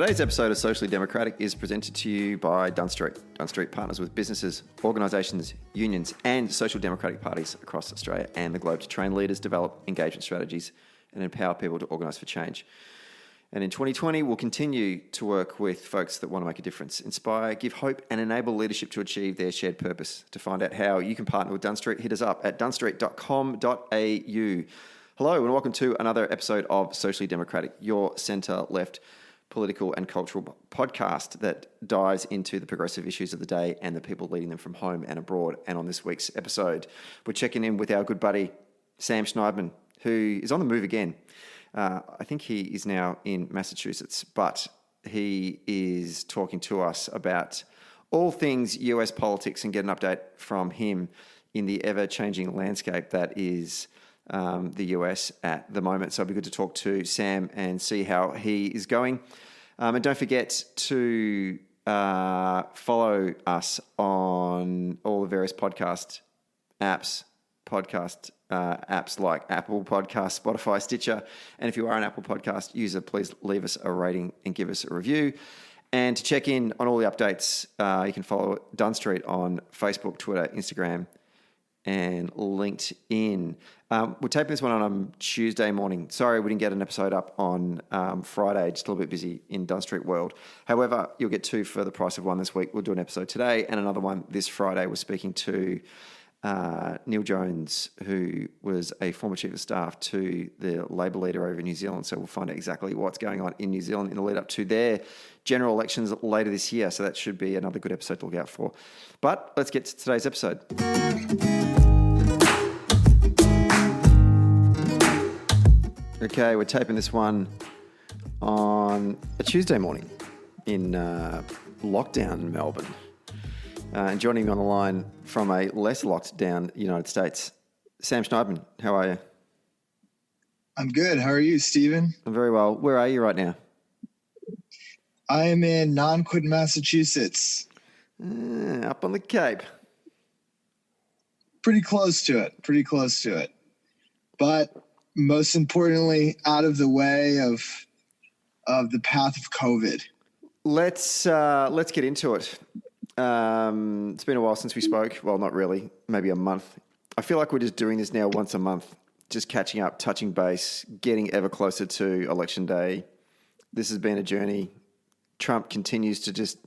Today's episode of Socially Democratic is presented to you by Dunn Street. Dunn Street partners with businesses, organisations, unions and social democratic parties across Australia and the globe to train leaders, develop engagement strategies and empower people to organise for change. And in 2020, we'll continue to work with folks that want to make a difference, inspire, give hope and enable leadership to achieve their shared purpose. To find out how you can partner with Dunn Street, hit us up at dunstreet.com.au. Hello and welcome to another episode of Socially Democratic, your centre-left political and cultural podcast that dives into the progressive issues of the day and the people leading them from home and abroad. And on this week's episode, we're checking in with our good buddy, Sam Schneidman, who is on the move again. I think he is now in Massachusetts, but he is talking to us about all things US politics and get an update from him in the ever-changing landscape that is the US at the moment. So it'll be good to talk to Sam and see how he is going. And don't forget to follow us on all the various podcast apps like Apple Podcast, Spotify, Stitcher. And if you are an Apple Podcast user, please leave us a rating and give us a review. And to check in on all the updates, you can follow Dunn Street on Facebook, Twitter, Instagram, and LinkedIn. We're taping this one on Tuesday morning. Sorry we didn't get an episode up on Friday, just a little bit busy in Dunn Street world. However, you'll get two for the price of one this week. We'll do an episode today and another one this Friday. We're speaking to Neil Jones, who was a former chief of staff to the Labor leader over in New Zealand. So we'll find out exactly what's going on in New Zealand in the lead up to their general elections later this year. So that should be another good episode to look out for. But let's get to today's episode. Okay, we're taping this one on a Tuesday morning in lockdown Melbourne. And joining me on the line from a less locked down United States, Sam Schneidman. How are you? I'm good. How are you, Stephen? I'm very well. Where are you right now? I am in Nonquit, Massachusetts. Up on the Cape. Pretty close to it. But most importantly, out of the way of the path of COVID. Let's get into it. It's been a while since we spoke. Well, not really. Maybe a month. I feel like we're just doing this now once a month, just catching up, touching base, getting ever closer to Election Day. This has been a journey. Trump continues to just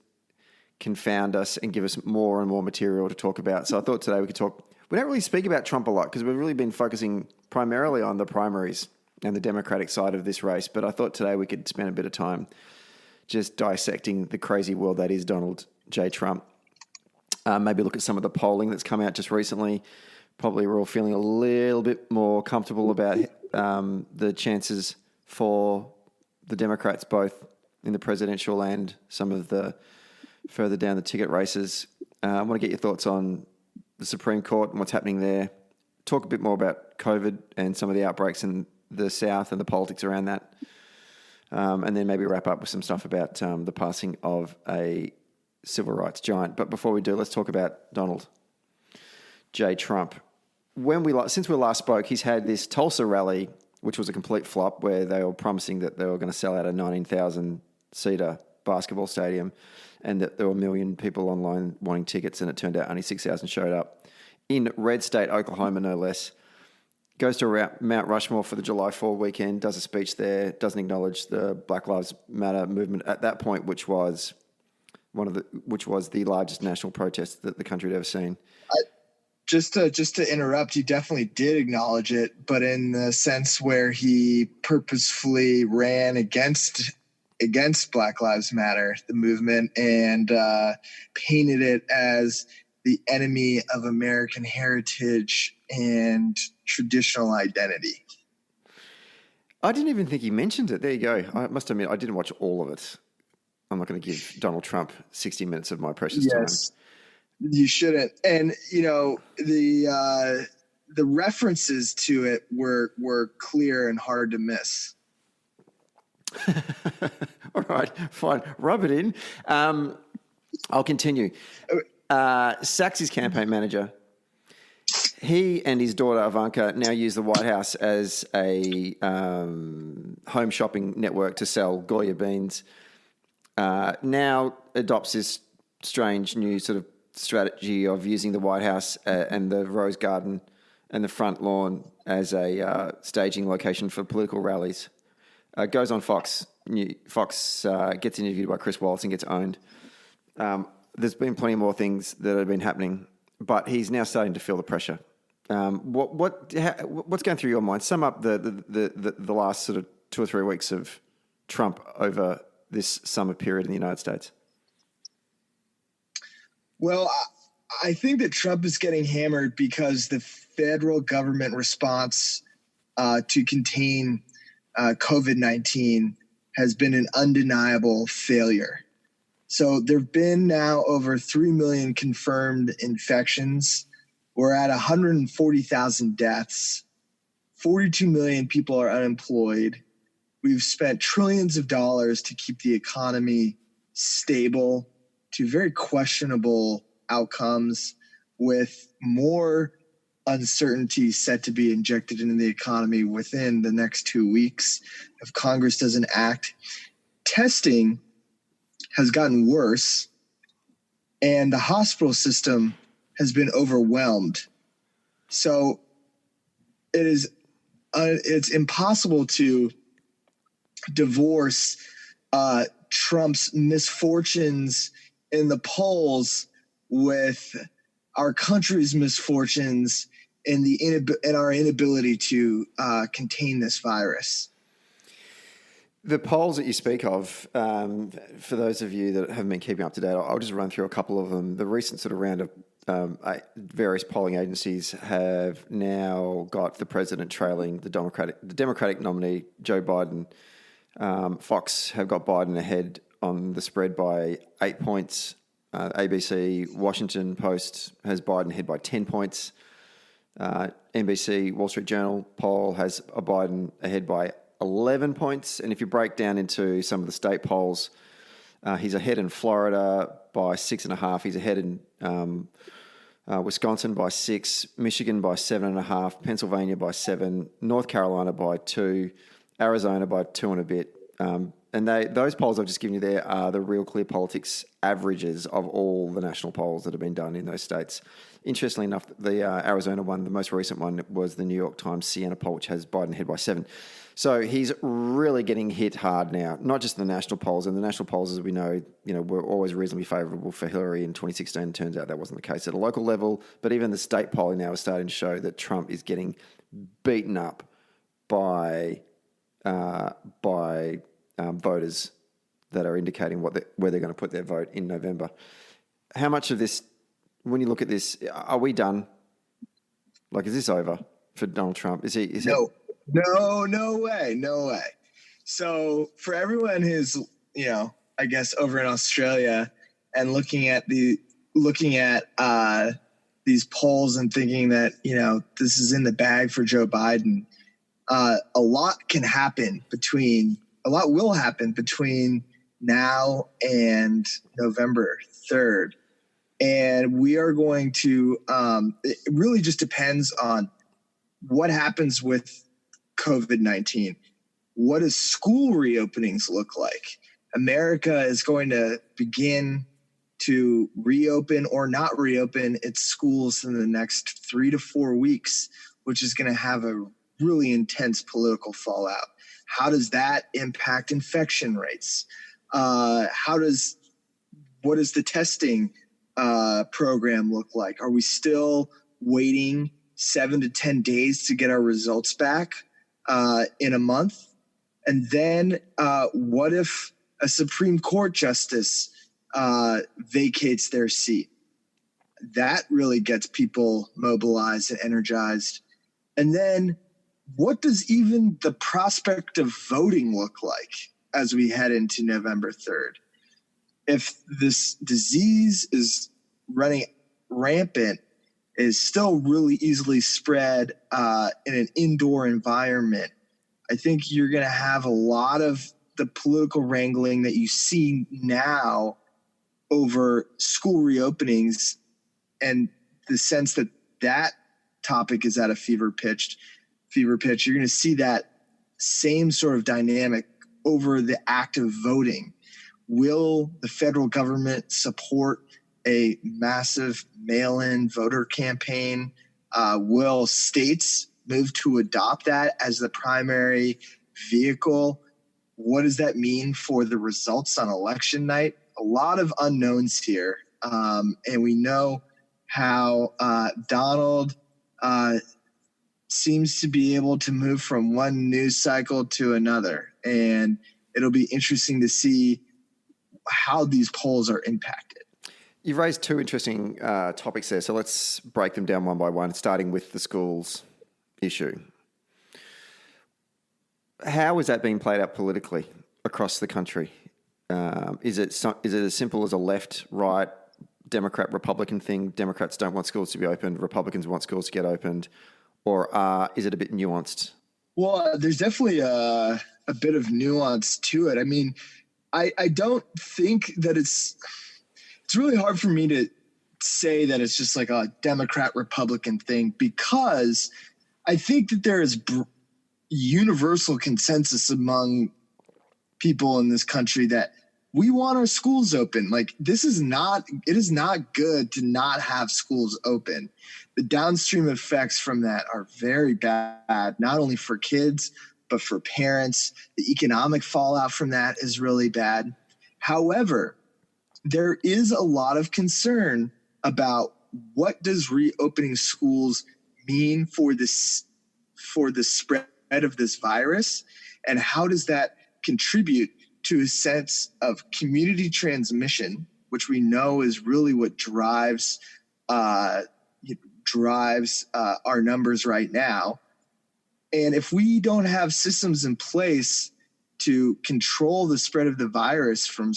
confound us and give us more and more material to talk about. So I thought today we could talk. We don't really speak about Trump a lot because we've really been focusing primarily on the primaries and the Democratic side of this race. But I thought today we could spend a bit of time just dissecting the crazy world that is Donald J. Trump. Maybe look at some of the polling that's come out just recently. Probably we're all feeling a little bit more comfortable about the chances for the Democrats, both in the presidential and some of the further down the ticket races. I want to get your thoughts on the Supreme Court and what's happening there. Talk a bit more about COVID and some of the outbreaks in the South and the politics around that. And then maybe wrap up with some stuff about the passing of a civil rights giant. But before we do, let's talk about Donald J. Trump. Since we last spoke, he's had this Tulsa rally, which was a complete flop, where they were promising that they were going to sell out a 19,000-seater basketball stadium and that there were 1 million people online wanting tickets, and it turned out only 6,000 showed up. In Red State, Oklahoma, no less. Goes to Mount Rushmore for the July 4 weekend, does a speech there, doesn't acknowledge the Black Lives Matter movement at that point, which was the largest national protest that the country had ever seen. Just to interrupt, he definitely did acknowledge it, but in the sense where he purposefully ran against Black Lives Matter, the movement, and painted it as the enemy of American heritage and traditional identity. I didn't even think he mentioned it. There you go. I must admit, I didn't watch all of it. I'm not going to give Donald Trump 60 minutes of my precious time. Yes, you shouldn't. And, the references to it were clear and hard to miss. All right, fine. Rub it in. I'll continue. Sachs' campaign manager, he and his daughter Ivanka now use the White House as a home shopping network to sell Goya beans now adopts this strange new sort of strategy of using the White House and the Rose Garden and the front lawn as a staging location for political rallies. Goes on Fox. Fox gets interviewed by Chris Wallace and gets owned. There's been plenty more things that have been happening, but he's now starting to feel the pressure. What's going through your mind? Sum up the last sort of 2 or 3 weeks of Trump over this summer period in the United States. Well, I think that Trump is getting hammered because the federal government response to contain COVID-19 has been an undeniable failure. So there have been now over 3 million confirmed infections. We're at 140,000 deaths. 42 million people are unemployed. We've spent trillions of dollars to keep the economy stable to very questionable outcomes, with more uncertainty set to be injected into the economy within the next 2 weeks if Congress doesn't act. Testing has gotten worse, and the hospital system has been overwhelmed. So it's impossible to divorce Trump's misfortunes in the polls with our country's misfortunes in our inability to contain this virus. The polls that you speak of, for those of you that haven't been keeping up to date, I'll just run through a couple of them. The recent sort of round of various polling agencies have now got the president trailing the Democratic nominee, Joe Biden. Fox have got Biden ahead on the spread by 8 points. ABC, Washington Post has Biden ahead by 10 points. NBC, Wall Street Journal poll has a Biden ahead by 11 points. And if you break down into some of the state polls, he's ahead in Florida by 6.5. He's ahead in Wisconsin by 6, Michigan by 7.5, Pennsylvania by 7, North Carolina by 2, Arizona by 2 and a bit. And those polls I've just given you there are the Real Clear Politics averages of all the national polls that have been done in those states. Interestingly enough, the Arizona one, the most recent one, was the New York Times Siena poll, which has Biden ahead by 7. So he's really getting hit hard now, not just the national polls. And the national polls, as we know, were always reasonably favourable for Hillary in 2016. Turns out that wasn't the case at a local level. But even the state polling now is starting to show that Trump is getting beaten up by voters that are indicating where they're going to put their vote in November. How much of this, when you look at this, are we done? Like, is this over for Donald Trump? No way. So for everyone who's, I guess over in Australia and looking at these polls and thinking that, this is in the bag for Joe Biden, a lot will happen between now and November 3rd. And we are going to, it really just depends on what happens with COVID-19. What does school reopenings look like? America is going to begin to reopen or not reopen its schools in the next 3 to 4 weeks, which is going to have a really intense political fallout. How does that impact infection rates? What does the testing program look like? Are we still waiting 7 to 10 days to get our results back in a month? And then what if a Supreme Court justice vacates their seat? That really gets people mobilized and energized. And then what does even the prospect of voting look like as we head into November 3rd? If this disease is running rampant, is still really easily spread in an indoor environment, I think you're going to have a lot of the political wrangling that you see now over school reopenings, and the sense that topic is at a fever pitch. You're going to see that same sort of dynamic over the act of voting, will the federal government support a massive mail-in voter campaign? Will states move to adopt that as the primary vehicle? What does that mean for the results on election night? A lot of unknowns here. And we know how Donald seems to be able to move from one news cycle to another. And it'll be interesting to see how these polls are impacted. You've raised two interesting topics there, so let's break them down one by one, starting with the schools issue. How is that being played out politically across the country? Is it as simple as a left, right, Democrat, Republican thing? Democrats don't want schools to be opened, Republicans want schools to get opened, or is it a bit nuanced? Well, there's definitely a bit of nuance to it. I mean, I don't think that it's really hard for me to say that it's just like a Democrat Republican thing, because I think that there is universal consensus among people in this country that we want our schools open. Like, it is not good to not have schools open. The downstream effects from that are very bad, not only for kids, but for parents. The economic fallout from that is really bad. However, there is a lot of concern about what does reopening schools mean for the spread of this virus, and how does that contribute to a sense of community transmission, which we know is really what drives our numbers right now. And if we don't have systems in place to control the spread of the virus from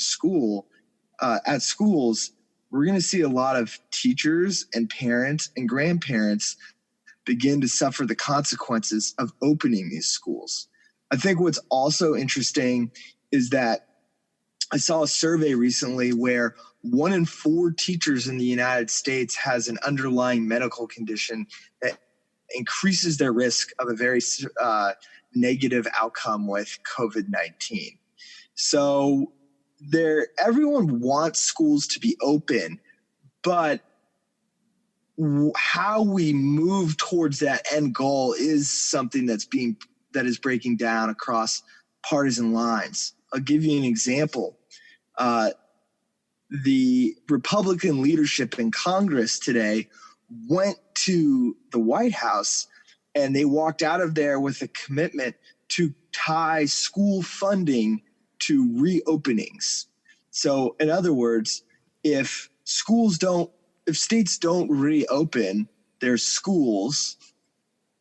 at schools, we're going to see a lot of teachers and parents and grandparents begin to suffer the consequences of opening these schools. I think what's also interesting is that I saw a survey recently where 1 in 4 teachers in the United States has an underlying medical condition that increases their risk of a very negative outcome with COVID-19. So everyone wants schools to be open, but how we move towards that end goal is something that is breaking down across partisan lines. I'll give you an example. The Republican leadership in Congress today went to the White House, and they walked out of there with a commitment to tie school funding to reopenings. So in other words, if states don't reopen their schools,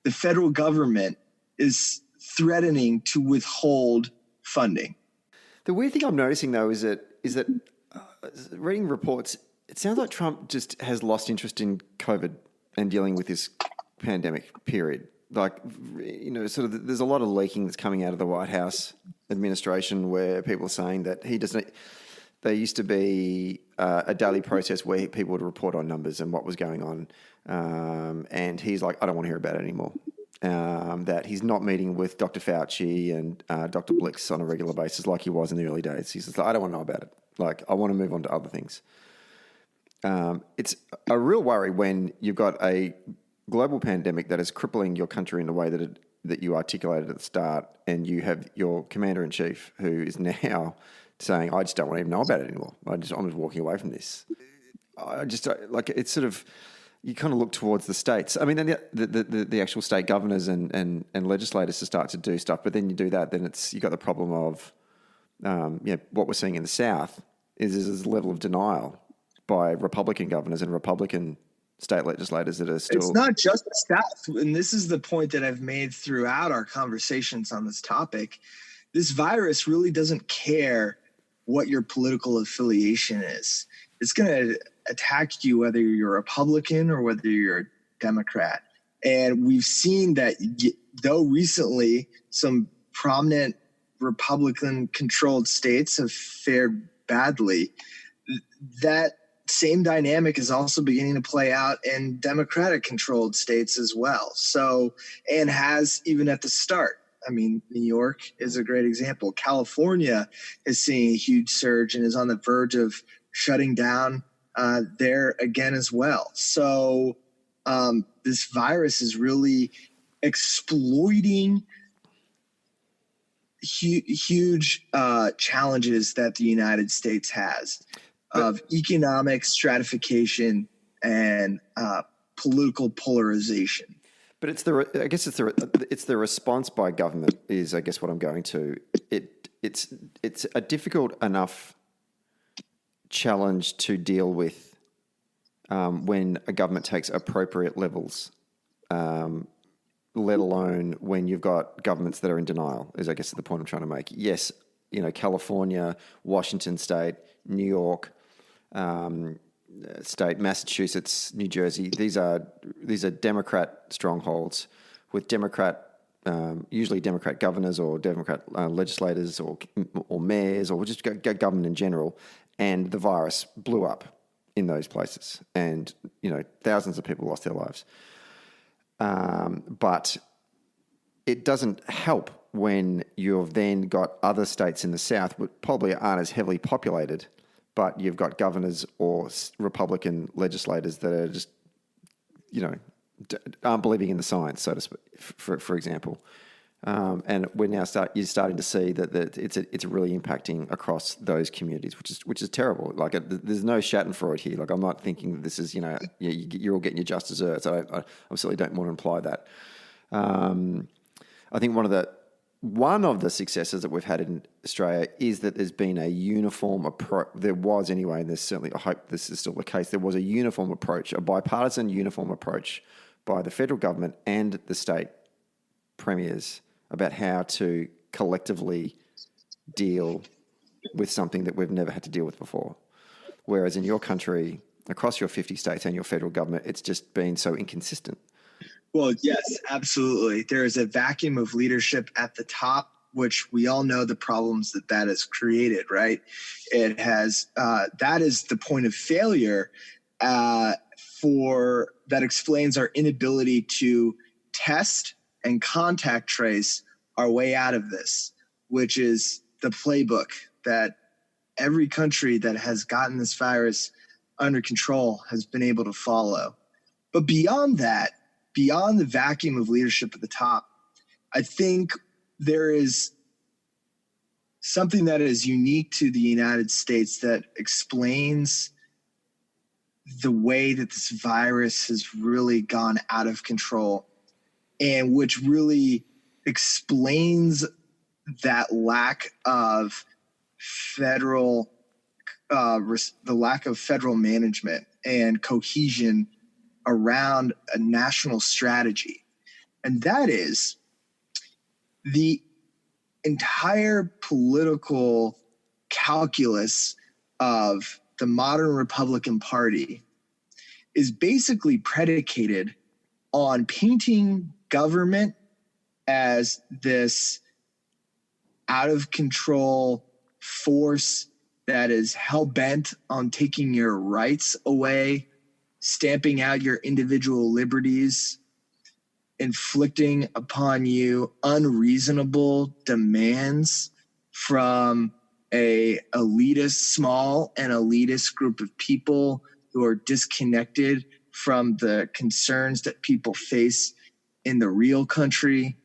the federal government is threatening to withhold funding. The weird thing I'm noticing, though, is that reading reports, it sounds like Trump just has lost interest in COVID and dealing with this pandemic period. Like, sort of there's a lot of leaking that's coming out of the White House administration where people are saying that he doesn't. There used to be a daily process where people would report on numbers and what was going on. And he's like, I don't want to hear about it anymore. That he's not meeting with Dr. Fauci and Dr. Blix on a regular basis like he was in the early days. He's just like, I don't want to know about it. Like, I want to move on to other things. It's a real worry when you've got a global pandemic that is crippling your country in the way that you articulated at the start, and you have your commander-in-chief who is now saying, I just don't want to even know about it anymore. I'm just walking away from this. I just like, it's sort of, you kind of look towards the states. I mean, then the actual state governors and legislators to start to do stuff, but then you do that, then you got the problem of, what we're seeing in the South is a level of denial by Republican governors and Republican state legislators that are still... It's not just the South, and this is the point that I've made throughout our conversations on this topic. This virus really doesn't care what your political affiliation is. It's going to attack you whether you're a Republican or whether you're a Democrat. And we've seen that, though recently some prominent Republican-controlled states have fared badly, that same dynamic is also beginning to play out in Democratic-controlled states as well. So, and has even at the start. I mean, New York is a great example. California is seeing a huge surge and is on the verge of shutting down there again as well. So this virus is really exploiting huge challenges that the United States has of economic stratification and political polarization. But it's the response by government is, I guess, what I'm going to. It's a difficult enough challenge to deal with when a government takes appropriate levels, let alone when you've got governments that are in denial, is, I guess, the point I'm trying to make. Yes, California, Washington State, New York State, Massachusetts, New Jersey, these are Democrat strongholds with usually Democrat governors or Democrat legislators or mayors or just government in general, and the virus blew up in those places, and thousands of people lost their lives. But it doesn't help when you've then got other states in the South, which probably aren't as heavily populated, but you've got governors or Republican legislators that are just, aren't believing in the science, so to speak, for example. And we're now you're starting to see that it's really impacting across those communities, which is terrible. Like, there's no Schadenfreude here. Like, I'm not thinking this is you're all getting your just desserts. I absolutely don't want to imply that. I think one of the successes that we've had in Australia is that there's been a uniform approach. There was anyway, and there's certainly, I hope this is still the case. There was a uniform approach, a bipartisan uniform approach by the federal government and the state premiers about how to collectively deal with something that we've never had to deal with before. Whereas in your country, across your 50 states and your federal government, it's just been so inconsistent. Well, yes, absolutely. There is a vacuum of leadership at the top, which we all know the problems that has created, right? It has, that is the point of failure that explains our inability to test and contact trace our way out of this, which is the playbook that every country that has gotten this virus under control has been able to follow. But beyond that, beyond the vacuum of leadership at the top, I think there is something that is unique to the United States that explains the way that this virus has really gone out of control, and which really explains that lack of federal management and cohesion around a national strategy. And that is the entire political calculus of the modern Republican Party is basically predicated on painting government as this out of control force that is hell-bent on taking your rights away, stamping out your individual liberties, inflicting upon you unreasonable demands from a small and elitist group of people who are disconnected from the concerns that people face in the real country.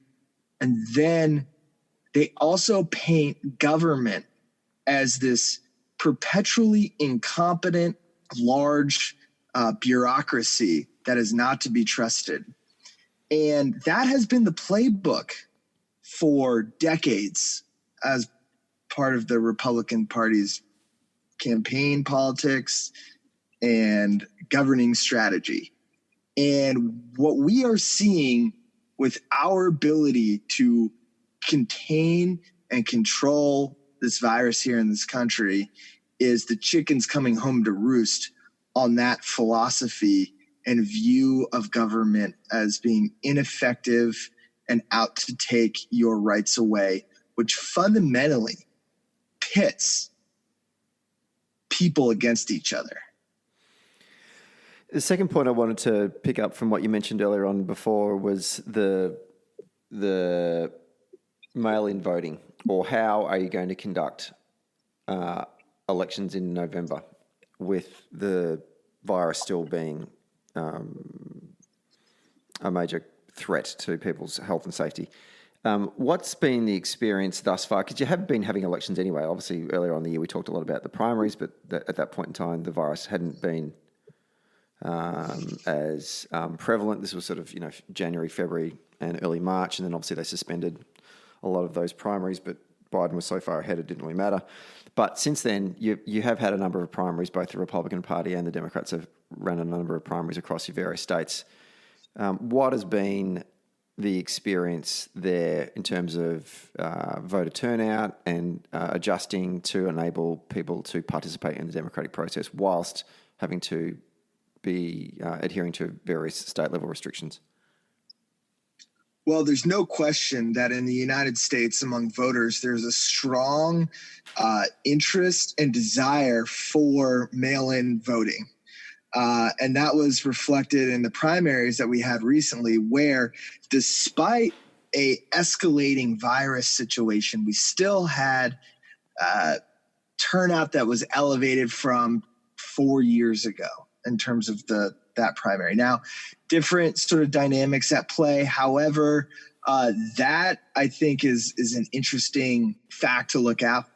And then they also paint government as this perpetually incompetent, large bureaucracy that is not to be trusted. And that has been the playbook for decades as part of the Republican Party's campaign politics and governing strategy. And what we are seeing with our ability to contain and control this virus here in this country is the chickens coming home to roost on that philosophy and view of government as being ineffective and out to take your rights away, which fundamentally pits people against each other. The second point I wanted to pick up from what you mentioned earlier on before was the mail-in voting, or how are you going to conduct elections in November with the virus still being a major threat to people's health and safety? What's been the experience thus far? Because you have been having elections anyway. Obviously, earlier on in the year, we talked a lot about the primaries, but at that point in time, the virus hadn't been as prevalent. This was sort of, January, February, and early March. And then obviously they suspended a lot of those primaries, but Biden was so far ahead, it didn't really matter. But since then, you have had a number of primaries. Both the Republican Party and the Democrats have run a number of primaries across your various states. What has been the experience there in terms of voter turnout and adjusting to enable people to participate in the democratic process whilst having to be adhering to various state-level restrictions? Well, there's no question that in the United States, among voters, there's a strong interest and desire for mail-in voting. And that was reflected in the primaries that we had recently, where despite a escalating virus situation, we still had turnout that was elevated from 4 years ago in terms of that primary. Now, different sort of dynamics at play. However, that I think is an interesting fact to look out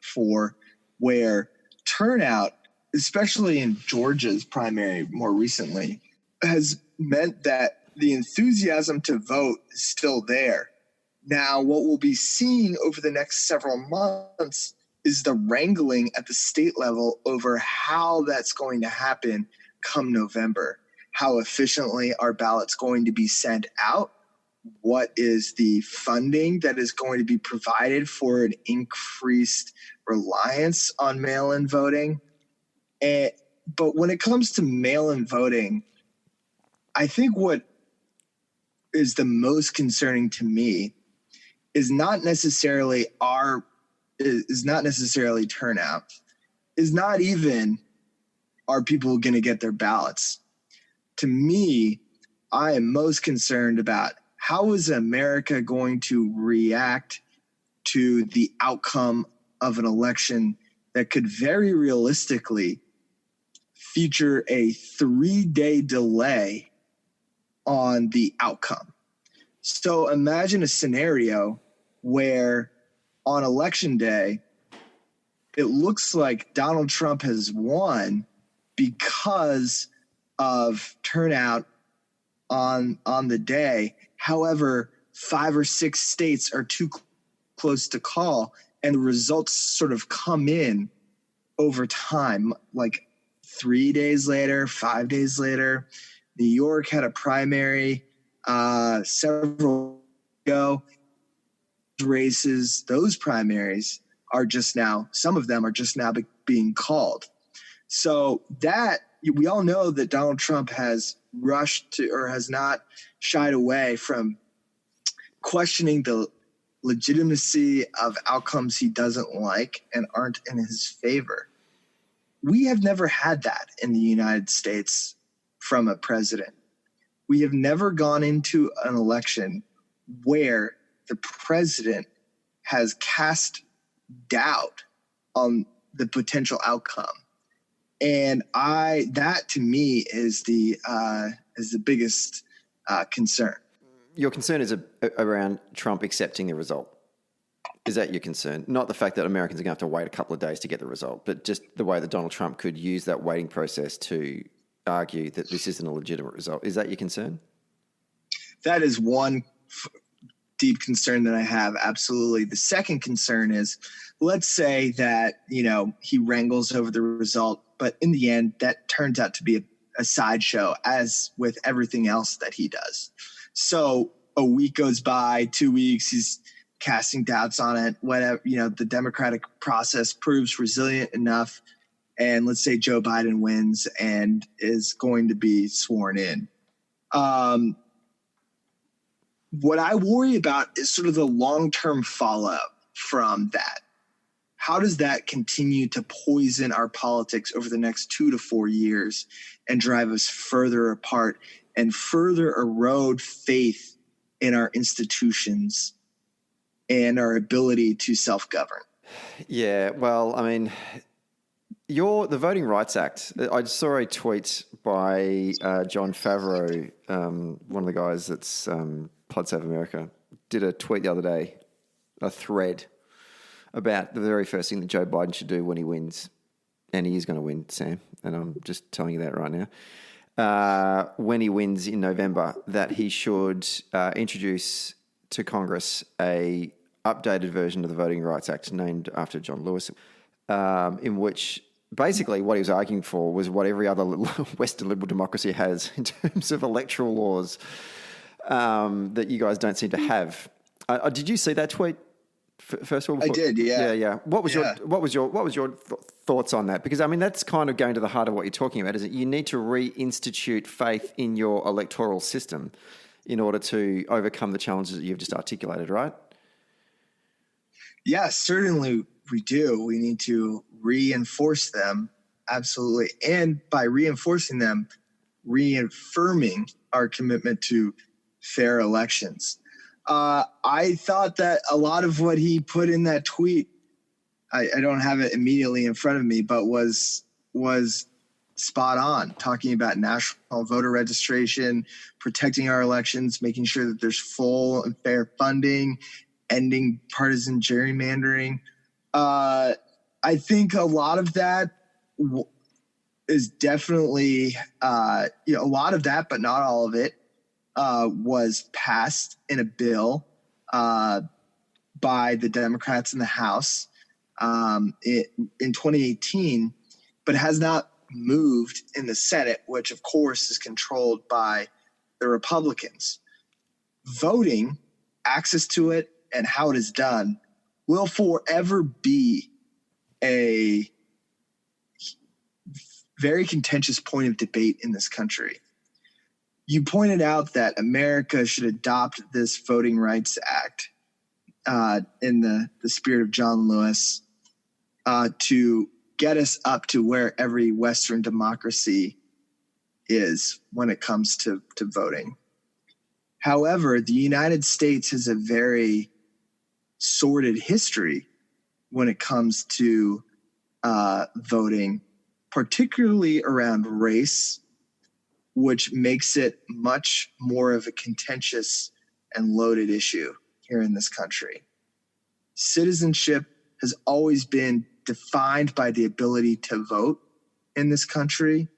for, where turnout, especially in Georgia's primary more recently, has meant that the enthusiasm to vote is still there. Now, what we'll be seeing over the next several months is the wrangling at the state level over how that's going to happen come November. How efficiently are ballots going to be sent out? What is the funding that is going to be provided for an increased reliance on mail-in voting? But when it comes to mail-in voting, I think what is the most concerning to me is not necessarily turnout, is not even are people going to get their ballots. To me, I am most concerned about how is America going to react to the outcome of an election that could very realistically feature a 3-day delay on the outcome. So imagine a scenario where on election day, it looks like Donald Trump has won because of turnout on the day. However, 5 or 6 states are too close to call, and the results sort of come in over time, like 3 days later, 5 days later. New York had a primary several ago. Races, those primaries are just now, some of them are just now being called. So that we all know that Donald Trump has rushed to, or has not shied away from questioning the legitimacy of outcomes he doesn't like and aren't in his favor. We have never had that in the United States from a president. We have never gone into an election where the president has cast doubt on the potential outcome. And that to me is the biggest concern. Your concern is around Trump accepting the result. Is that your concern? Not the fact that Americans are going to have to wait a couple of days to get the result, but just the way that Donald Trump could use that waiting process to argue that this isn't a legitimate result. Is that your concern? That is one deep concern that I have. Absolutely. The second concern is, let's say that, he wrangles over the result, but in the end, that turns out to be a sideshow, as with everything else that he does. So a week goes by, 2 weeks, he's casting doubts on it, whatever, the democratic process proves resilient enough. And let's say Joe Biden wins and is going to be sworn in. What I worry about is sort of the long-term fallout from that. How does that continue to poison our politics over the next 2 to 4 years and drive us further apart and further erode faith in our institutions and our ability to self-govern. Yeah, well, I mean, the Voting Rights Act. I saw a tweet by John Favreau, one of the guys that's Pod Save America, did a tweet the other day, a thread about the very first thing that Joe Biden should do when he wins, and he is going to win, Sam, and I'm just telling you that right now. When he wins in November, that he should introduce to Congress a updated version of the Voting Rights Act named after John Lewis, in which basically what he was arguing for was what every other Western liberal democracy has in terms of electoral laws that you guys don't seem to have. Did you see that tweet? First of all, I did, yeah. Yeah. What was your thoughts on that? Because I mean, that's kind of going to the heart of what you're talking about, isn't it? You need to reinstitute faith in your electoral system in order to overcome the challenges that you've just articulated, right? Yeah, certainly we do. We need to reinforce them, absolutely. And by reinforcing them, reaffirming our commitment to fair elections. I thought that a lot of what he put in that tweet, I don't have it immediately in front of me, but was spot on, talking about national voter registration, protecting our elections, making sure that there's full and fair funding, ending partisan gerrymandering. I think a lot of that is definitely, a lot of that, but not all of it, was passed in a bill by the Democrats in the House in 2018, but has not moved in the Senate, which of course is controlled by the Republicans. Voting, access to it, and how it is done will forever be a very contentious point of debate in this country. You pointed out that America should adopt this Voting Rights Act in the spirit of John Lewis to get us up to where every Western democracy is when it comes to voting. However, the United States has a very sordid history when it comes to voting, particularly around race, which makes it much more of a contentious and loaded issue here in this country. Citizenship has always been defined by the ability to vote in this country,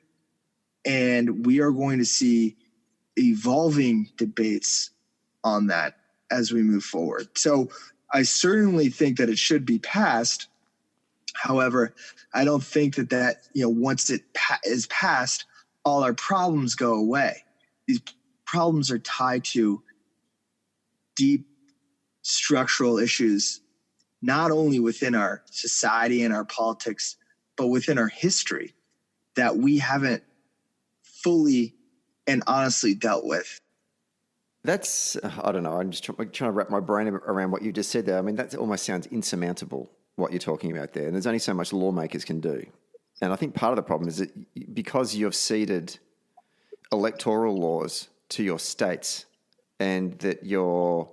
and we are going to see evolving debates on that as we move forward. So I certainly think that it should be passed. However, I don't think that once it is passed, all our problems go away. These problems are tied to deep structural issues, not only within our society and our politics, but within our history that we haven't fully and honestly dealt with. That's, I don't know, I'm just trying to wrap my brain around what you just said there. I mean, that almost sounds insurmountable, what you're talking about there. And there's only so much lawmakers can do. And I think part of the problem is that because you've ceded electoral laws to your states and that your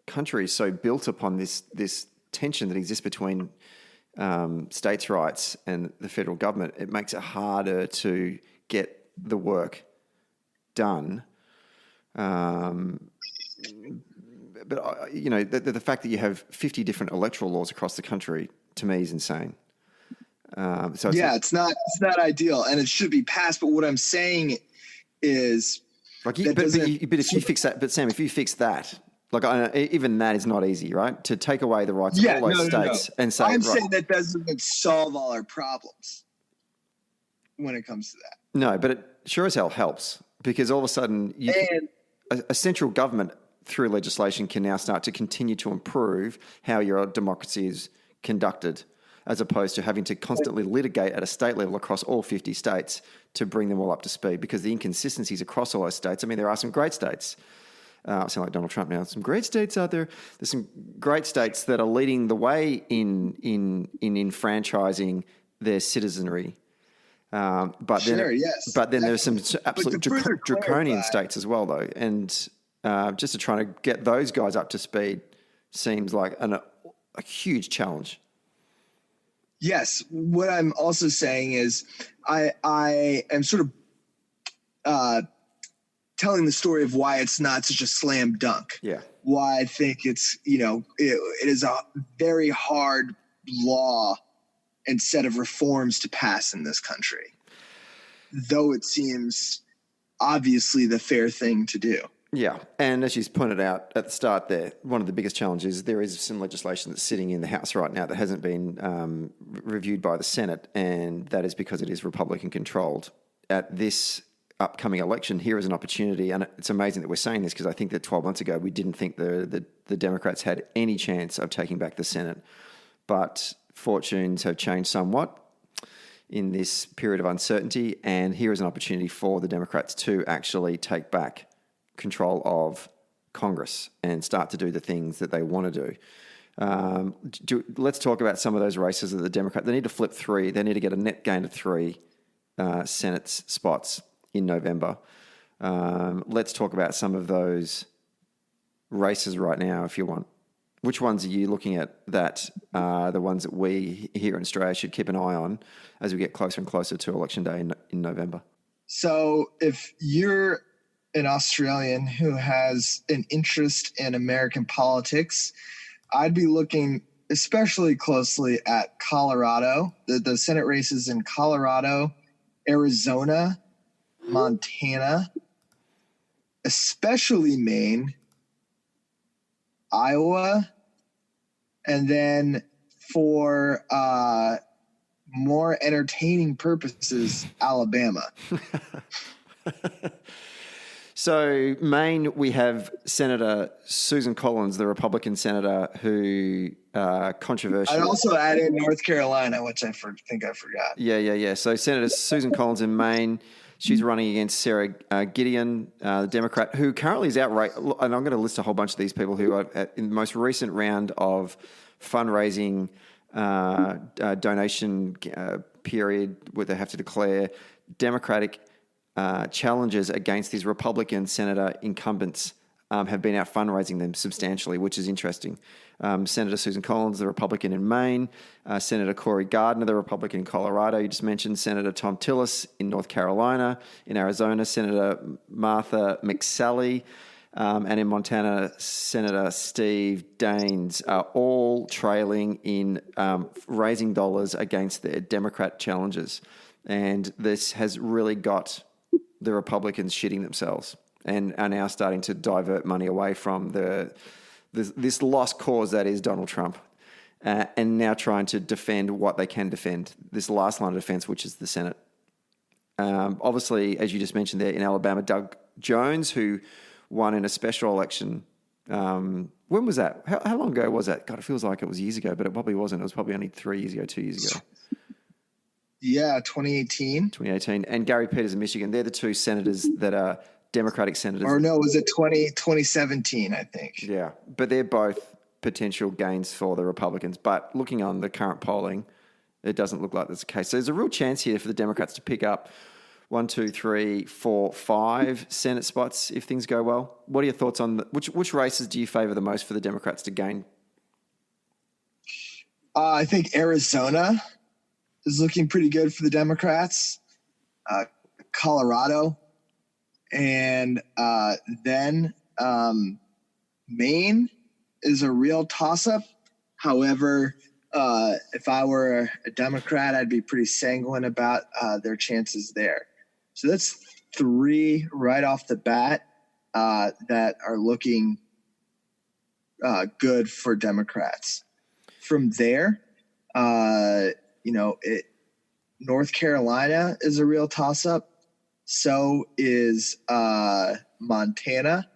country is so built upon this tension that exists between states' rights and the federal government, it makes it harder to get the work done. But the fact that you have 50 different electoral laws across the country, to me, is insane. It's not ideal, and it should be passed. But what I'm saying is, but if you fix that, but Sam, if you fix that, even that is not easy, right? To take away the rights of all those states and say, I'm saying that doesn't solve all our problems when it comes to that. No, but it sure as hell helps, because all of a sudden a central government through legislation can now start to continue to improve how your democracy is conducted, as opposed to having to constantly litigate at a state level across all 50 states to bring them all up to speed, because the inconsistencies across all those states, I mean, there are some great states. I sound like Donald Trump now. Some great states out there. There's some great states that are leading the way in enfranchising their citizenry. But then there's some absolute draconian states as well, though. And just to try to get those guys up to speed seems like a huge challenge. Yes. What I'm also saying is I am sort of telling the story of why it's not such a slam dunk. Yeah. Why I think it's, it is a very hard law and set of reforms to pass in this country, though it seems obviously the fair thing to do. Yeah, and as you pointed out at the start there, one of the biggest challenges, there is some legislation that's sitting in the House right now that hasn't been reviewed by the Senate, and that is because it is Republican-controlled. At this upcoming election, here is an opportunity, and it's amazing that we're saying this because I think that 12 months ago we didn't think the Democrats had any chance of taking back the Senate, but fortunes have changed somewhat in this period of uncertainty, and here is an opportunity for the Democrats to actually take back control of Congress and start to do the things that they want to do. Let's talk about some of those races that the Democrats, they need to flip 3. They need to get a net gain of 3 Senate spots in November. Let's talk about some of those races right now, if you want. Which ones are you looking at that are the ones that we here in Australia should keep an eye on as we get closer and closer to Election Day in November? So if you're an Australian who has an interest in American politics, I'd be looking especially closely at Colorado, the Senate races in Colorado, Arizona, Montana, especially Maine, Iowa, and then for more entertaining purposes, Alabama. So Maine, we have Senator Susan Collins, the Republican senator who controversial. I'd also add in North Carolina, which I think I forgot. Yeah. So Senator Susan Collins in Maine, she's running against Sarah Gideon, the Democrat, who currently is outright. And I'm going to list a whole bunch of these people who are in the most recent round of fundraising donation period where they have to declare Democratic challenges against these Republican senator incumbents have been out fundraising them substantially, which is interesting. Senator Susan Collins, the Republican in Maine, Senator Cory Gardner, the Republican in Colorado, you just mentioned, Senator Tom Tillis in North Carolina, in Arizona, Senator Martha McSally, and in Montana, Senator Steve Daines are all trailing in raising dollars against their Democrat challenges. And this has really got the Republicans shitting themselves and are now starting to divert money away from this lost cause that is Donald Trump, and now trying to defend what they can defend, this last line of defense, which is the Senate. Obviously, as you just mentioned there, in Alabama, Doug Jones, who won in a special election. When was that? How long ago was that? God, it feels like it was years ago, but it probably wasn't. It was probably only 3 years ago, 2 years ago. Yeah, 2018. 2018. And Gary Peters in Michigan. They're the two senators that are Democratic senators. Or no, was it 2017, I think. Yeah, but they're both potential gains for the Republicans. But looking on the current polling, it doesn't look like that's the case. So there's a real chance here for the Democrats to pick up 1, 2, 3, 4, 5 Senate spots if things go well. What are your thoughts on which races do you favor the most for the Democrats to gain? I think Arizona is looking pretty good for the Democrats. Colorado, and then Maine is a real toss-up. However, if I were a Democrat, I'd be pretty sanguine about their chances there. So that's 3 right off the bat that are looking good for Democrats. From there, North Carolina is a real toss-up. So is Montana.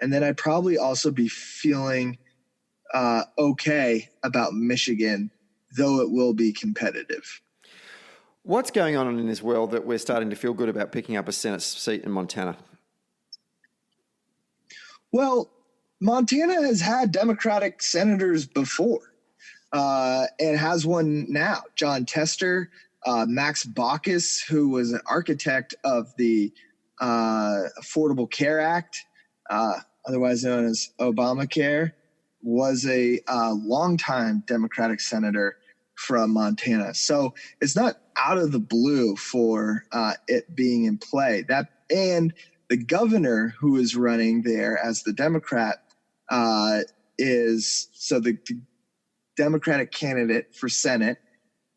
And then I'd probably also be feeling okay about Michigan, though it will be competitive. What's going on in this world that we're starting to feel good about picking up a Senate seat in Montana? Well, Montana has had Democratic senators before and has one now. John Tester, Max Baucus, who was an architect of the Affordable Care Act, otherwise known as Obamacare. was a longtime Democratic senator from Montana. So it's not out of the blue for it being in play. And the governor who is running there as the Democrat is the Democratic candidate for Senate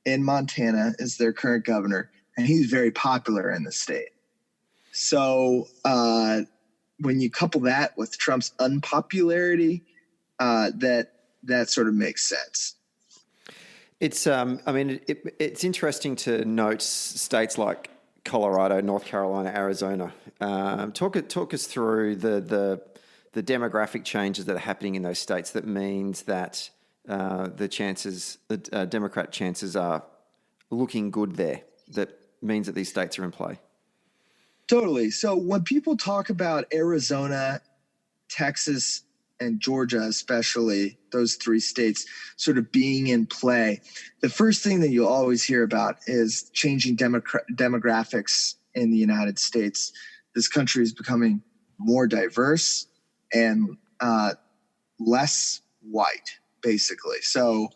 in Montana is their current governor, and he's very popular in the state. So when you couple that with Trump's unpopularity, that sort of makes sense. It's it's interesting to note states like Colorado, North Carolina, Arizona. Talk us through the demographic changes that are happening in those states. That means that the Democrat chances are looking good there. That means that these states are in play. Totally. So when people talk about Arizona, Texas, and Georgia, especially those three states sort of being in play, the first thing that you'll always hear about is changing demographics in the United States. This country is becoming more diverse and less white, basically. So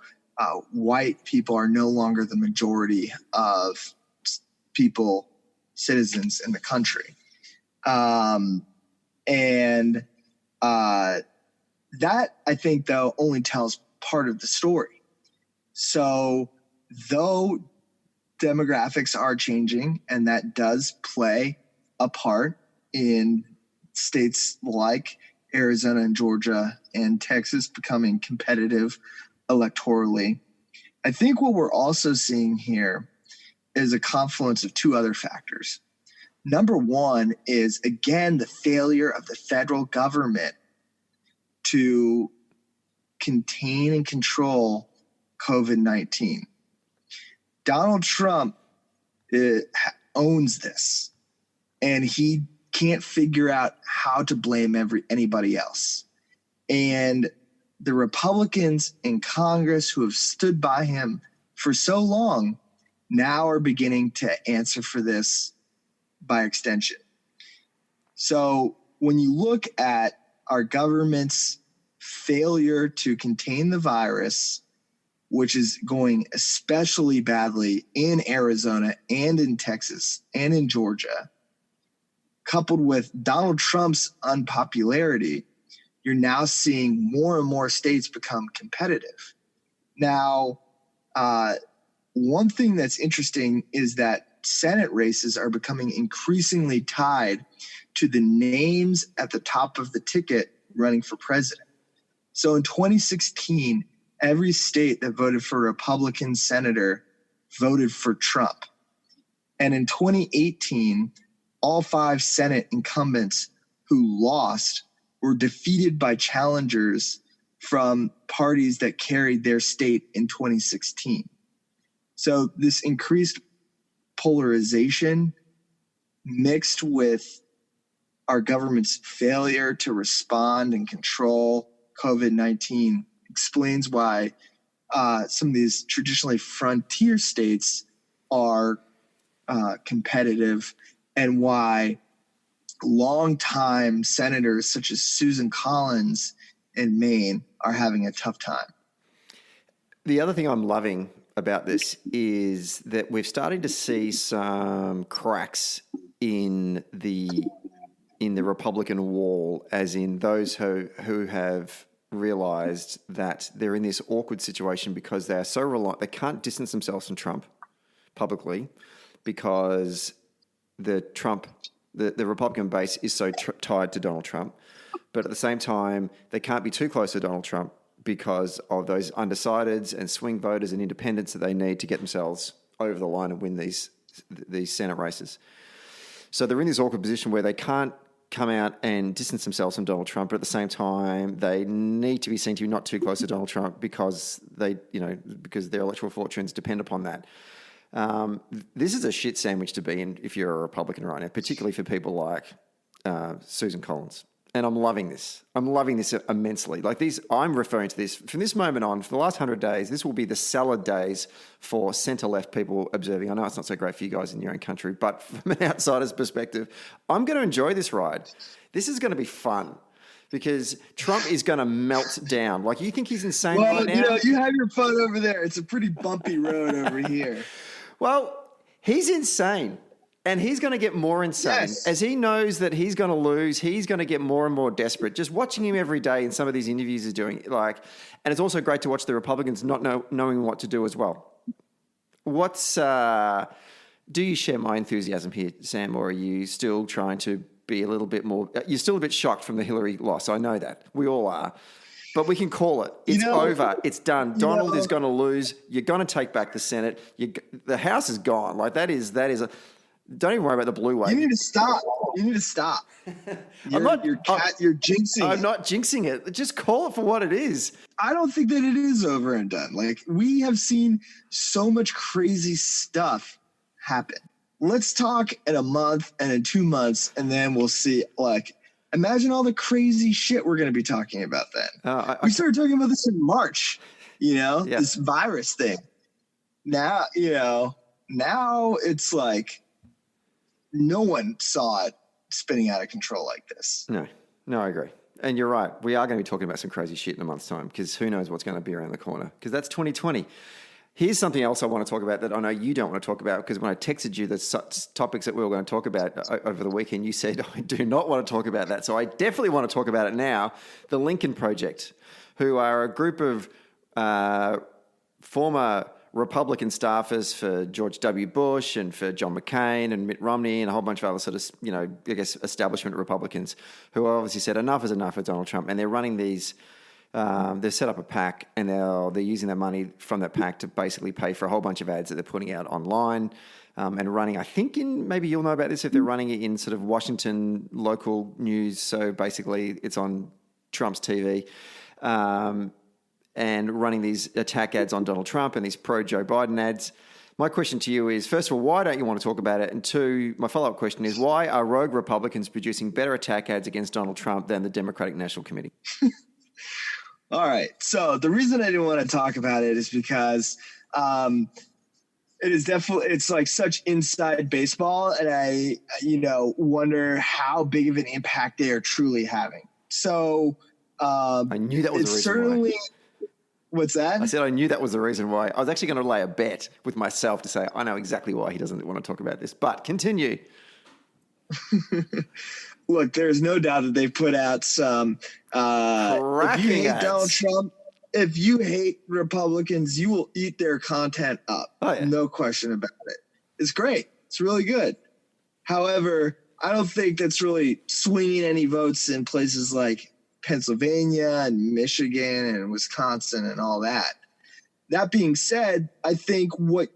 white people are no longer the majority of citizens in the country. That, I think, though, only tells part of the story. So though demographics are changing, and that does play a part in states like Arizona and Georgia and Texas becoming competitive electorally, I think what we're also seeing here is a confluence of two other factors. Number one is, again, the failure of the federal government to contain and control COVID-19. Donald Trump owns this, and he can't figure out how to blame anybody else. And the Republicans in Congress who have stood by him for so long now are beginning to answer for this by extension. So when you look at our government's failure to contain the virus, which is going especially badly in Arizona and in Texas and in Georgia, coupled with Donald Trump's unpopularity, you're now seeing more and more states become competitive. Now, one thing that's interesting is that Senate races are becoming increasingly tied to the names at the top of the ticket running for president. So in 2016, every state that voted for a Republican senator voted for Trump. And in 2018, all 5 Senate incumbents who lost were defeated by challengers from parties that carried their state in 2016. So this increased polarization mixed with our government's failure to respond and control COVID-19 explains why some of these traditionally frontier states are competitive, and why longtime senators such as Susan Collins in Maine are having a tough time. The other thing I'm loving about this is that we're starting to see some cracks in the Republican wall, as in those who have realized that they're in this awkward situation because they are so reliant, they can't distance themselves from Trump publicly because the Republican base is so tied to Donald Trump. But at the same time, they can't be too close to Donald Trump because of those undecideds and swing voters and independents that they need to get themselves over the line and win these Senate races. So they're in this awkward position where they can't come out and distance themselves from Donald Trump, but at the same time, they need to be seen to be not too close to Donald Trump because because their electoral fortunes depend upon that. This is a shit sandwich to be in if you're a Republican right now, particularly for people like Susan Collins. And I'm loving this. I'm loving this immensely. I'm referring to this from this moment on, for the last 100 days, this will be the salad days for centre-left people observing. I know it's not so great for you guys in your own country, but from an outsider's perspective, I'm going to enjoy this ride. This is going to be fun because Trump is going to melt down. Like, you think he's insane Well, right now? you have your fun over there. It's a pretty bumpy road over here. Well, he's insane. And he's going to get more insane. Yes. As he knows that he's going to lose, he's going to get more and more desperate. Just watching him every day in some of these interviews he's doing, and it's also great to watch the Republicans not knowing what to do as well. Do you share my enthusiasm here, Sam, or are you still trying to be a little bit more? You're still a bit shocked from the Hillary loss. I know that. We all are. But we can call it. It's over. It's done. Donald is going to lose. You're going to take back the Senate. The House is gone. Like, that is a... Don't even worry about the blue wave. You need to stop. You're jinxing I'm not jinxing it. Just call it for what it is. I don't think that it is over and done. Like, we have seen so much crazy stuff happen. Let's talk in a month and in 2 months, and then we'll see. Like, imagine all the crazy shit we're going to be talking about then. We started talking about this in March, this virus thing. Now, now it's like no one saw it spinning out of control like this. No, I agree. And you're right. We are going to be talking about some crazy shit in a month's time, because who knows what's going to be around the corner, because that's 2020. Here's something else I want to talk about that I know you don't want to talk about, because when I texted you the topics that we were going to talk about over the weekend, you said, I do not want to talk about that. So I definitely want to talk about it now. The Lincoln Project, who are a group of former Republican staffers for George W. Bush and for John McCain and Mitt Romney and a whole bunch of other sort of, establishment Republicans who obviously said enough is enough of Donald Trump. And they're running these, they've set up a PAC, and they're using their money from that PAC to basically pay for a whole bunch of ads that they're putting out online and running, I think maybe you'll know about this if they're running it in sort of Washington local news. So basically it's on Trump's TV. And running these attack ads on Donald Trump and these pro-Joe Biden ads. My question to you is, first of all, why don't you want to talk about it? And two, my follow-up question is, why are rogue Republicans producing better attack ads against Donald Trump than the Democratic National Committee? All right. So the reason I didn't want to talk about it is because it is definitely, it's like such inside baseball. And I, wonder how big of an impact they are truly having. So I knew that was the reason why. What's that? I said I knew that was the reason why. I was actually going to lay a bet with myself to say I know exactly why he doesn't want to talk about this. But continue. Look, there's no doubt that they've put out some. If you hate ads. Donald Trump, if you hate Republicans, you will eat their content up. Oh, yeah. No question about it. It's great. It's really good. However, I don't think that's really swinging any votes in places like Pennsylvania and Michigan and Wisconsin and all that. That being said, I think a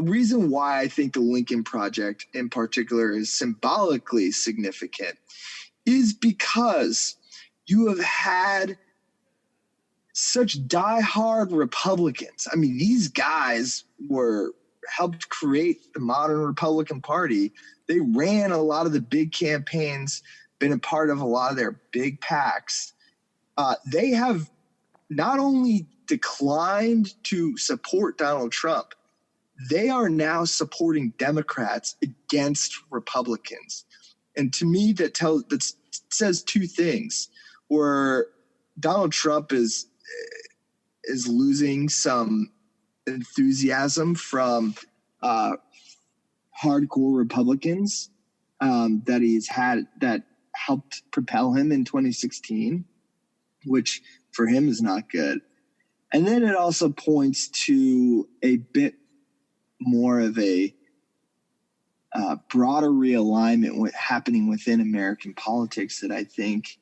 reason why I think the Lincoln Project in particular is symbolically significant is because you have had such diehard Republicans. I mean, these guys helped create the modern Republican Party. They ran a lot of the big campaigns, been a part of a lot of their big PACs. They have not only declined to support Donald Trump, they are now supporting Democrats against Republicans. And to me, that says two things, where Donald Trump is losing some enthusiasm from hardcore Republicans that he's had that helped propel him in 2016, which for him is not good. And then it also points to a bit more of a broader realignment happening within American politics that I think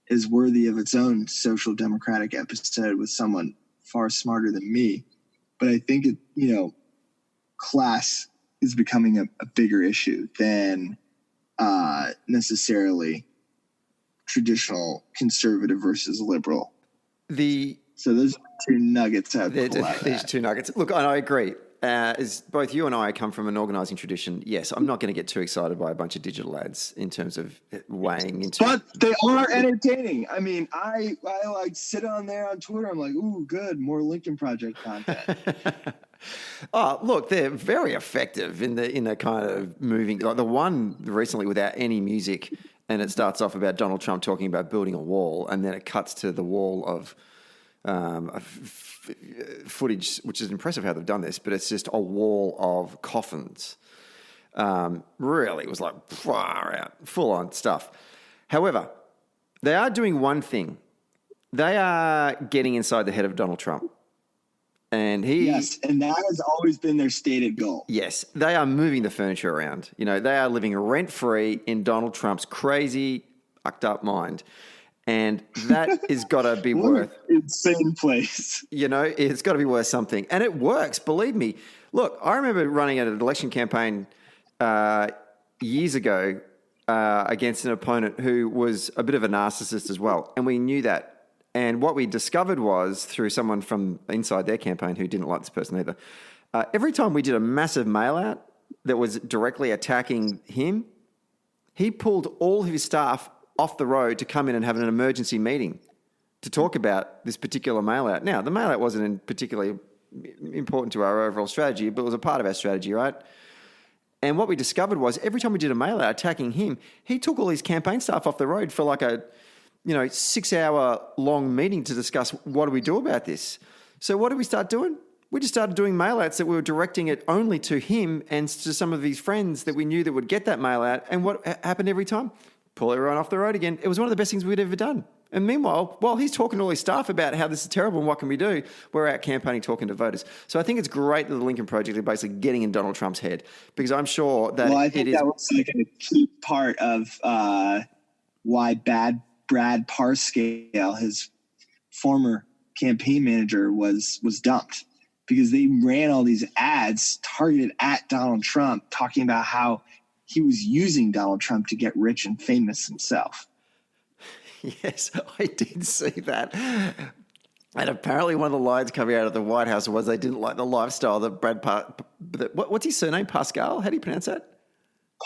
is worthy of its own social democratic episode with someone far smarter than me. But I think class is becoming a bigger issue than necessarily traditional conservative versus liberal. So those are two nuggets I'd pull out of These that. two nuggets. Look, I agree. As both you and I come from an organising tradition, yes, I'm not going to get too excited by a bunch of digital ads in terms of weighing into. But they are entertaining. I mean, I like sit on there on Twitter. I'm like, ooh, good, more Lincoln Project content. Oh, look, they're very effective in the kind of moving. Like the one recently without any music and it starts off about Donald Trump talking about building a wall, and then it cuts to the wall of footage, which is impressive how they've done this, but it's just a wall of coffins. Really, it was like far out, full on stuff. However, they are doing one thing. They are getting inside the head of Donald Trump. And yes, and that has always been their stated goal. Yes, they are moving the furniture around. You know, they are living rent-free in Donald Trump's crazy, fucked up mind. And that has got to be worth... insane place. You know, it's got to be worth something. And it works, believe me. Look, I remember running an election campaign years ago against an opponent who was a bit of a narcissist as well. And we knew that. And what we discovered was, through someone from inside their campaign who didn't like this person either, every time we did a massive mail-out that was directly attacking him, he pulled all of his staff off the road to come in and have an emergency meeting to talk about this particular mail-out. Now, the mail-out wasn't particularly important to our overall strategy, but it was a part of our strategy, right? And what we discovered was every time we did a mail-out attacking him, he took all his campaign staff off the road for like a 6-hour long meeting to discuss what do we do about this. So what did we start doing? We just started doing mail-outs that we were directing it only to him and to some of his friends that we knew that would get that mail-out. And what happened every time? Pull everyone off the road again. It was one of the best things we'd ever done. And meanwhile, while he's talking to all his staff about how this is terrible and what can we do, we're out campaigning, talking to voters. So I think it's great that the Lincoln Project are basically getting in Donald Trump's head, because I'm sure that I think that was like a key part of why Brad Parscale, his former campaign manager, was dumped, because they ran all these ads targeted at Donald Trump, talking about how he was using Donald Trump to get rich and famous himself. Yes, I did see that. And apparently one of the lines coming out of the White House was they didn't like the lifestyle that what's his surname? Pascal? How do you pronounce that?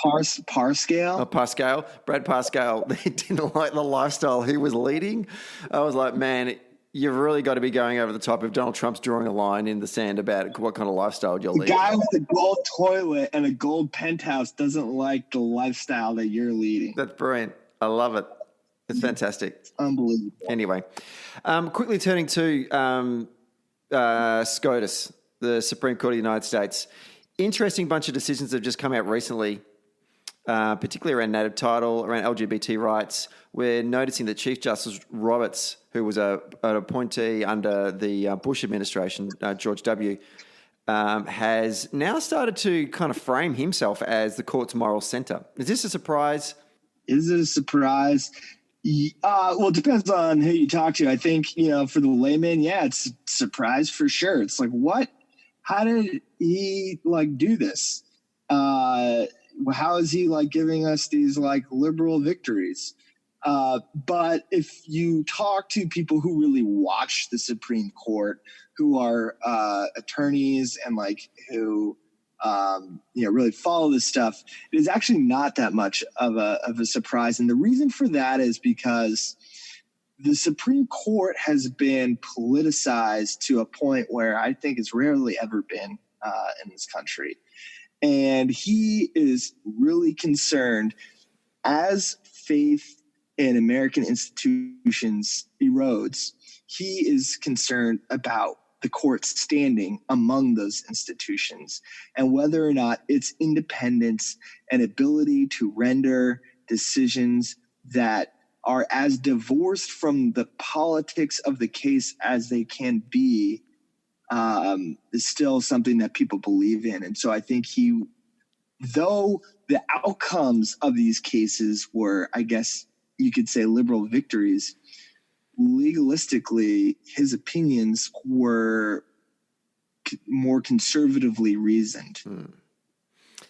Parscale? Oh, Pascal. Brad Pascal. They didn't like the lifestyle he was leading. I was like, man, you've really got to be going over the top if Donald Trump's drawing a line in the sand about what kind of lifestyle you're leading. The guy with a gold toilet and a gold penthouse doesn't like the lifestyle that you're leading. That's brilliant. I love it. It's fantastic. It's unbelievable. Anyway, quickly turning to SCOTUS, the Supreme Court of the United States. Interesting bunch of decisions that have just come out recently, particularly around native title, around LGBT rights. We're noticing that Chief Justice Roberts, who was an appointee under the Bush administration, George W., has now started to kind of frame himself as the court's moral center. Is this a surprise? Is it a surprise? Well, it depends on who you talk to. I think, for the layman, it's a surprise for sure. It's like, what? How did he do this? How is he giving us these liberal victories? But if you talk to people who really watch the Supreme Court, who are attorneys and who really follow this stuff, it is actually not that much of a surprise. And the reason for that is because the Supreme Court has been politicized to a point where I think it's rarely ever been in this country. And he is really concerned, as faith in American institutions erodes, he is concerned about the court's standing among those institutions and whether or not its independence and ability to render decisions that are as divorced from the politics of the case as they can be is still something that people believe in. And so I think though the outcomes of these cases were, I guess you could say, liberal victories, legalistically, his opinions were more conservatively reasoned.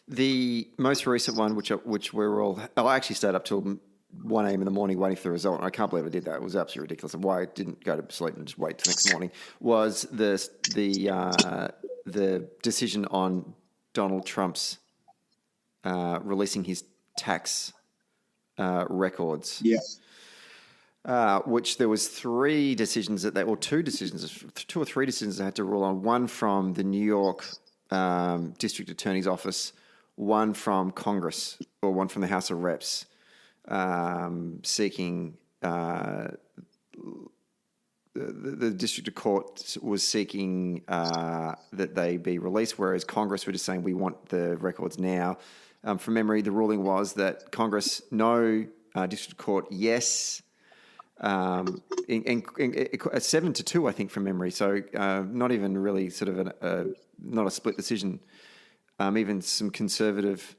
The most recent one, which we were all... I actually stayed up till 1 a.m. in the morning waiting for the result, and I can't believe I did that. It was absolutely ridiculous. And why I didn't go to sleep and just wait till next morning was the decision on Donald Trump's releasing his tax records. Yes. Which there was two or three decisions that had to rule on. One from the New York District Attorney's Office, one from Congress, or one from the House of Reps. seeking the district court was seeking that they be released, whereas Congress were just saying we want the records now. From memory, the ruling was that Congress, no, district court, yes, in 7-2, I think, from memory. So not even really sort of not a split decision. Even some conservative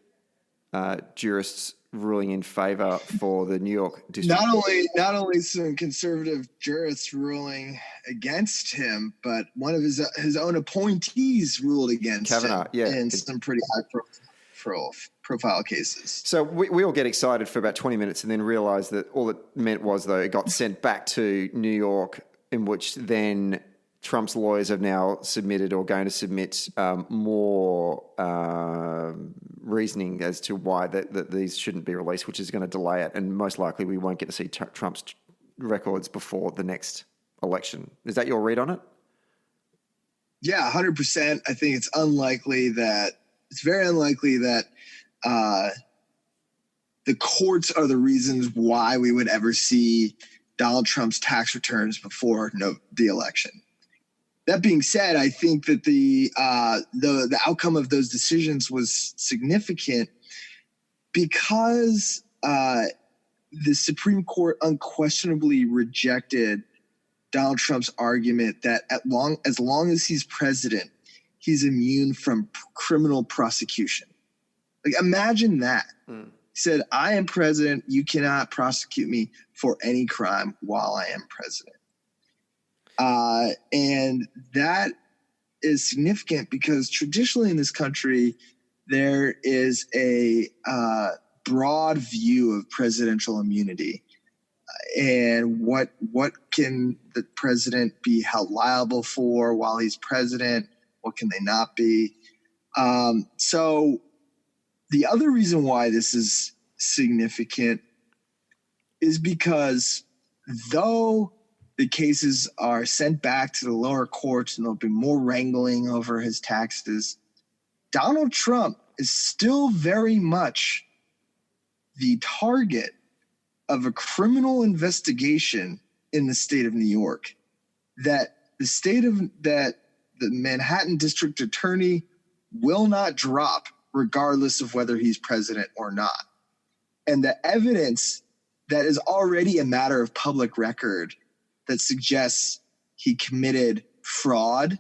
jurists ruling in favor for the New York district. Not only some conservative jurists ruling against him, but one of his own appointees ruled against Kavanaugh, him in some pretty high profile cases. So we all get excited for about 20 minutes and then realize that all it meant was, though, it got sent back to New York, in which then Trump's lawyers have now submitted or going to submit more reasoning as to why that these shouldn't be released, which is going to delay it. And most likely we won't get to see Trump's records before the next election. Is that your read on it? Yeah, 100%. I think it's very unlikely that the courts are the reasons why we would ever see Donald Trump's tax returns before the election. That being said, I think that the outcome of those decisions was significant because the Supreme Court unquestionably rejected Donald Trump's argument that as long as he's president, he's immune from criminal prosecution. Like, imagine that. He said, I am president. You cannot prosecute me for any crime while I am president. And that is significant because traditionally in this country, there is a broad view of presidential immunity and what can the president be held liable for while he's president? What can they not be? So the other reason why this is significant is because though the cases are sent back to the lower courts and there'll be more wrangling over his taxes, Donald Trump is still very much the target of a criminal investigation in the state of New York that the Manhattan District Attorney will not drop regardless of whether he's president or not. And the evidence that is already a matter of public record that suggests he committed fraud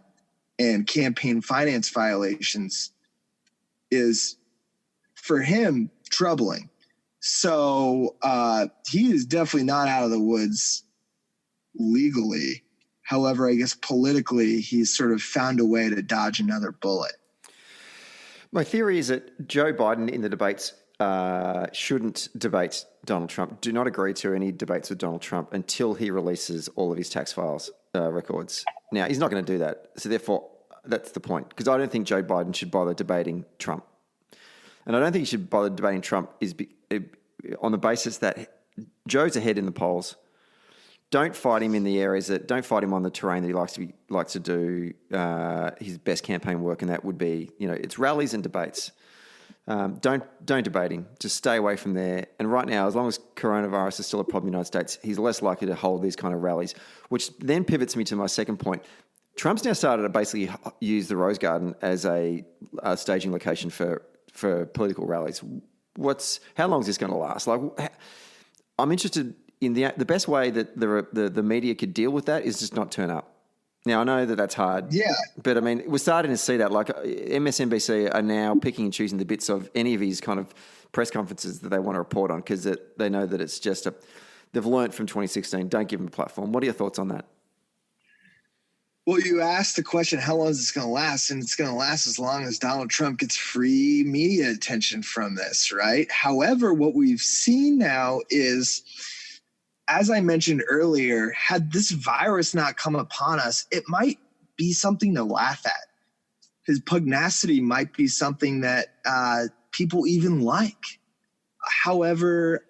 and campaign finance violations is, for him, troubling. So he is definitely not out of the woods legally. However, I guess politically, he's sort of found a way to dodge another bullet. My theory is that Joe Biden in the debates shouldn't debate Donald Trump, do not agree to any debates with Donald Trump until he releases all of his tax files records. Now, he's not going to do that. So therefore, that's the point. Because I don't think Joe Biden should bother debating Trump. And I don't think he should bother debating Trump on the basis that Joe's ahead in the polls. Don't fight him in the areas don't fight him on the terrain that he likes to do his best campaign work, and that would be, it's rallies and debates. Don't debate him. Just stay away from there. And right now, as long as coronavirus is still a problem in the United States, he's less likely to hold these kind of rallies, which then pivots me to my second point. Trump's now started to basically use the Rose Garden as a staging location for political rallies. How long is this going to last? I'm interested in the best way that the media could deal with that is just not turn up. Now, I know that that's hard. Yeah. But, I mean, we're starting to see that. Like, MSNBC are now picking and choosing the bits of any of his kind of press conferences that they want to report on because they know that it's just they've learned from 2016. Don't give them a platform. What are your thoughts on that? Well, you asked the question, how long is this going to last? And it's going to last as long as Donald Trump gets free media attention from this, right? However, what we've seen now is, as I mentioned earlier, had this virus not come upon us, it might be something to laugh at. His pugnacity might be something that people even like. However,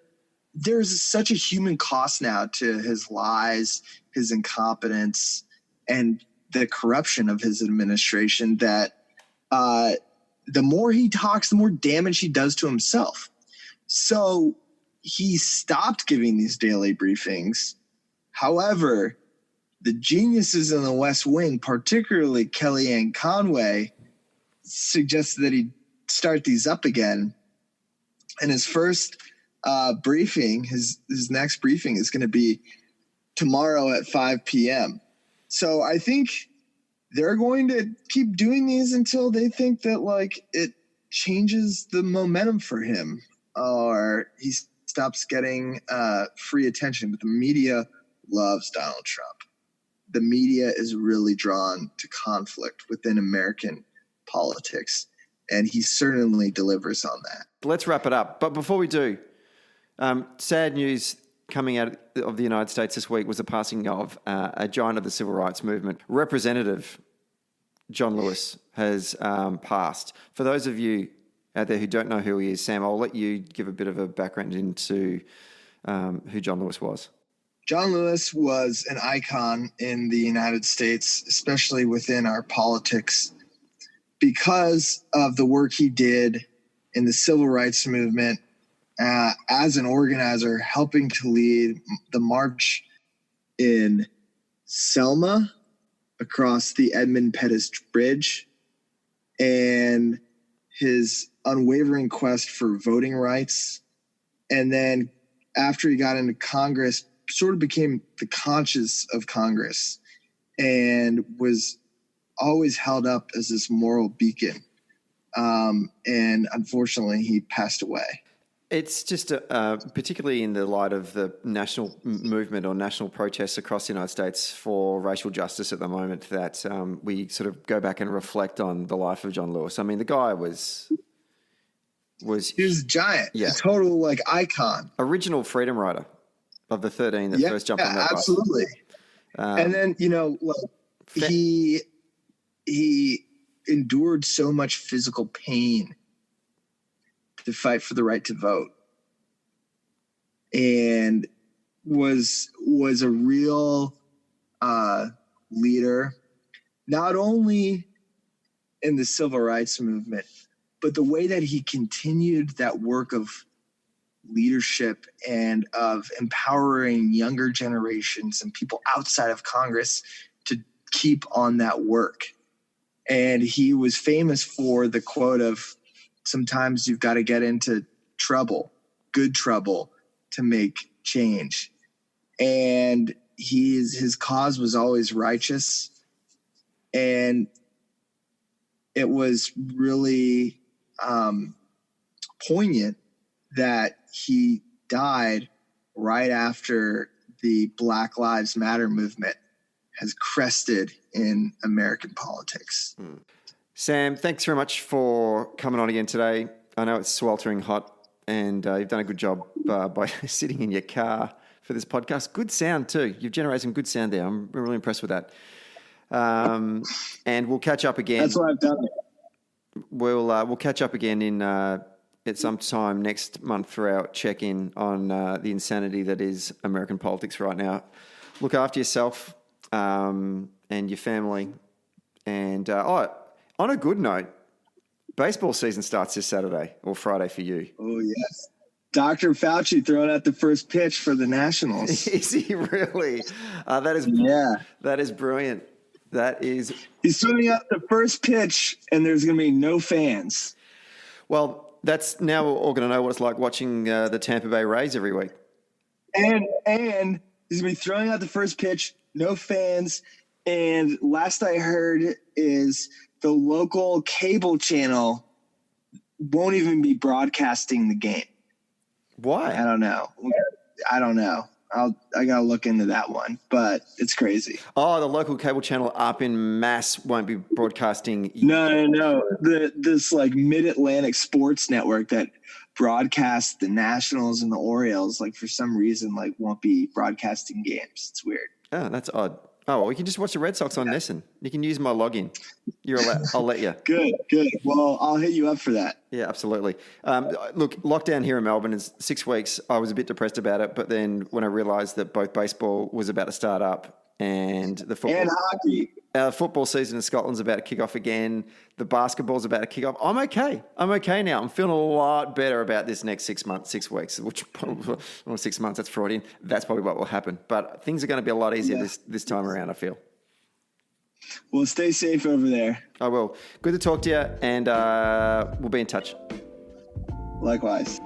there's such a human cost now to his lies, his incompetence, and the corruption of his administration that the more he talks, the more damage he does to himself. So he stopped giving these daily briefings. However, the geniuses in the West Wing, particularly Kellyanne Conway, suggested that he start these up again. And his first briefing, his next briefing is going to be tomorrow at 5 p.m. So I think they're going to keep doing these until they think that like it changes the momentum for him or he stops getting free attention. But the media loves Donald Trump. The media is really drawn to conflict within American politics, and he certainly delivers on that. Let's wrap it up. But before we do, sad news coming out of the United States this week was the passing of a giant of the civil rights movement. Representative John Lewis has passed. For those of you out there who don't know who he is, Sam, I'll let you give a bit of a background into who John Lewis was. John Lewis was an icon in the United States, especially within our politics, because of the work he did in the civil rights movement as an organizer, helping to lead the march in Selma across the Edmund Pettus Bridge, and his unwavering quest for voting rights. And then after he got into Congress, sort of became the conscience of Congress and was always held up as this moral beacon. And unfortunately, he passed away. It's just particularly in the light of the national movement or national protests across the United States for racial justice at the moment that we sort of go back and reflect on the life of John Lewis. I mean, the guy was he was a giant, a total like icon, original freedom rider of the 13 that first jumped on that bus. Absolutely. And then, he endured so much physical pain to fight for the right to vote, and was a real leader, not only in the civil rights movement, but the way that he continued that work of leadership and of empowering younger generations and people outside of Congress to keep on that work. And he was famous for the quote of, sometimes you've got to get into trouble, good trouble, to make change. And his cause was always righteous. And it was really poignant that he died right after the Black Lives Matter movement has crested in American politics. Sam, thanks very much for coming on again today. I know it's sweltering hot and you've done a good job by sitting in your car for this podcast. Good sound too. You've generated some good sound there. I'm really impressed with that. And we'll catch up again. That's what I've done. We'll catch up again at some time next month for our check-in on the insanity that is American politics right now. Look after yourself and your family. And on a good note, baseball season starts this Saturday or Friday for you. Oh, yes. Dr. Fauci throwing out the first pitch for the Nationals. Is he really? That is brilliant. He's throwing out the first pitch, and there's going to be no fans. Well, that's now we're all going to know what it's like watching the Tampa Bay Rays every week. And he's going to be throwing out the first pitch, no fans. And last I heard is the local cable channel won't even be broadcasting the game. Why? I don't know. I gotta look into that one, but it's crazy. Oh, the local cable channel up in Mass won't be broadcasting. No. This like Mid-Atlantic sports network that broadcasts the Nationals and the Orioles, like for some reason, like won't be broadcasting games. It's weird. Oh, that's odd. Oh, well, you can just watch the Red Sox on Nessun. You can use my login. I'll let you. Good. Well, I'll hit you up for that. Yeah, absolutely. Look, lockdown here in Melbourne is 6 weeks. I was a bit depressed about it, but then when I realised that both baseball was about to start up and the football And hockey. Football season in Scotland's about to kick off again. The basketball's about to kick off. I'm okay. I'm okay now. I'm feeling a lot better about this next 6 weeks, which probably, well, 6 months, that's Freudian. That's probably what will happen. But things are going to be a lot easier this time around, I feel. Well, stay safe over there. I will. Good to talk to you, and we'll be in touch. Likewise.